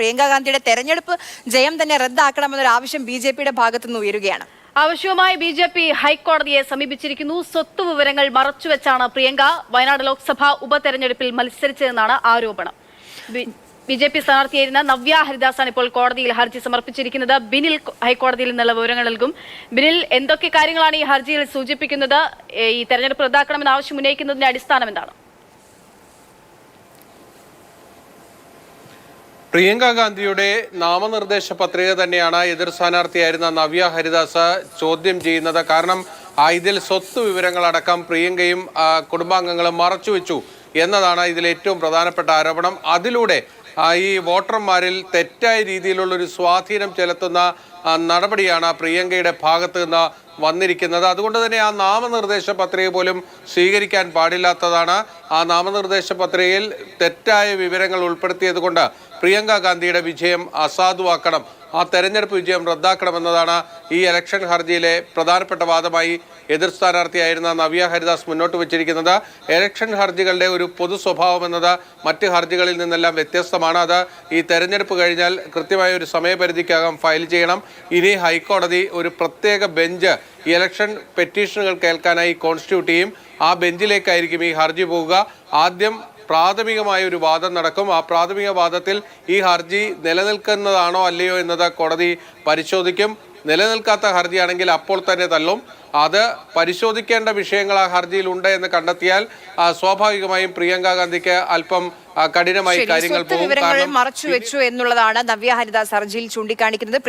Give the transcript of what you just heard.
പ്രിയങ്ക ഗാന്ധിയുടെ തെരഞ്ഞെടുപ്പ് ജയം തന്നെ റദ്ദാക്കണമെന്നൊരു ആവശ്യം BJPയുടെ ഭാഗത്തുനിന്ന് ഉയരുകയാണ്. ആവശ്യവുമായി BJP ഹൈക്കോടതിയെ സമീപിച്ചിരിക്കുന്നു. സ്വത്ത് വിവരങ്ങൾ മറച്ചുവെച്ചാണ് പ്രിയങ്ക വയനാട് ലോക്സഭാ ഉപതെരഞ്ഞെടുപ്പിൽ മത്സരിച്ചതെന്നാണ് ആരോപണം. BJP സ്ഥാനാർത്ഥിയായിരുന്ന നവ്യ ഹരിദാസാണ് ഇപ്പോൾ കോടതിയിൽ ഹർജി സമർപ്പിച്ചിരിക്കുന്നത്. ബിനിൽ ഹൈക്കോടതിയിൽ നിന്നുള്ള വിവരങ്ങൾ നൽകും. ബിനിൽ, എന്തൊക്കെ കാര്യങ്ങളാണ് ഈ ഹർജിയിൽ സൂചിപ്പിക്കുന്നത്? ഈ തെരഞ്ഞെടുപ്പ് റദ്ദാക്കണമെന്ന ആവശ്യം ഉന്നയിക്കുന്നതിന്റെ അടിസ്ഥാനം എന്താണ്? പ്രിയങ്ക ഗാന്ധിയുടെ നാമനിർദ്ദേശ പത്രിക തന്നെയാണ് എതിർ സ്ഥാനാർത്ഥിയായിരുന്ന നവ്യ ഹരിദാസ് ചോദ്യം ചെയ്യുന്നത്. കാരണം ഇതിൽ സ്വത്ത് വിവരങ്ങളടക്കം പ്രിയങ്കയും കുടുംബാംഗങ്ങളും മറച്ചുവെച്ചു എന്നതാണ് ഇതിൽ ഏറ്റവും പ്രധാനപ്പെട്ട ആരോപണം. അതിലൂടെ ഈ വോട്ടർമാരിൽ തെറ്റായ രീതിയിലുള്ളൊരു സ്വാധീനം ചെലുത്തുന്ന നടപടിയാണ് പ്രിയങ്കയുടെ ഭാഗത്ത് നിന്ന് വന്നിരിക്കുന്നത്. അതുകൊണ്ട് തന്നെ ആ നാമനിർദ്ദേശ പത്രിക പോലും സ്വീകരിക്കാൻ പാടില്ലാത്തതാണ്. ആ നാമനിർദ്ദേശ പത്രികയിൽ തെറ്റായ വിവരങ്ങൾ ഉൾപ്പെടുത്തിയത് കൊണ്ട് പ്രിയങ്ക ഗാന്ധിയുടെ വിജയം അസാധുവാക്കണം, ആ തെരഞ്ഞെടുപ്പ് വിജയം റദ്ദാക്കണമെന്നതാണ് ഈ ഇലക്ഷൻ ഹർജിയിലെ പ്രധാനപ്പെട്ട വാദമായി എതിർ സ്ഥാനാർത്ഥിയായിരുന്ന നവ്യ ഹരിദാസ് മുന്നോട്ട് വച്ചിരിക്കുന്നത്. ഇലക്ഷൻ ഹർജികളുടെ ഒരു പൊതു സ്വഭാവം എന്നത് മറ്റ് ഹർജികളിൽ നിന്നെല്ലാം വ്യത്യസ്തമാണ്. അത് ഈ തെരഞ്ഞെടുപ്പ് കഴിഞ്ഞാൽ കൃത്യമായ ഒരു സമയപരിധിക്കകം ഫയൽ ചെയ്യണം. ഇനി ഹൈക്കോടതി ഒരു പ്രത്യേക ബെഞ്ച് ഈ ഇലക്ഷൻ പെറ്റീഷനുകൾ കേൾക്കാനായി കോൺസ്റ്റിറ്റ്യൂട്ട് ചെയ്യും. ആ ബെഞ്ചിലേക്കായിരിക്കും ഈ ഹർജി പോവുക. ആദ്യം പ്രാഥമികമായ ഒരു വാദം നടക്കും. ആ പ്രാഥമിക വാദത്തിൽ ഈ ഹർജി നിലനിൽക്കുന്നതാണോ അല്ലയോ എന്നത് കോടതി പരിശോധിക്കും. നിലനിൽക്കാത്ത ഹർജിയാണെങ്കിൽ അപ്പോൾ തന്നെ തള്ളും. അത് പരിശോധിക്കേണ്ട വിഷയങ്ങൾ ആ ഹർജിയിൽ ഉണ്ട് എന്ന് കണ്ടെത്തിയാൽ സ്വാഭാവികമായും പ്രിയങ്ക ഗാന്ധിക്ക് അല്പം കഠിനമായി കാര്യങ്ങൾ പോകും. മറച്ചു വെച്ചു എന്നുള്ളതാണ് നവ്യ ഹരിദാസ് ഹർജിയിൽ ചൂണ്ടിക്കാണിക്കുന്നത്.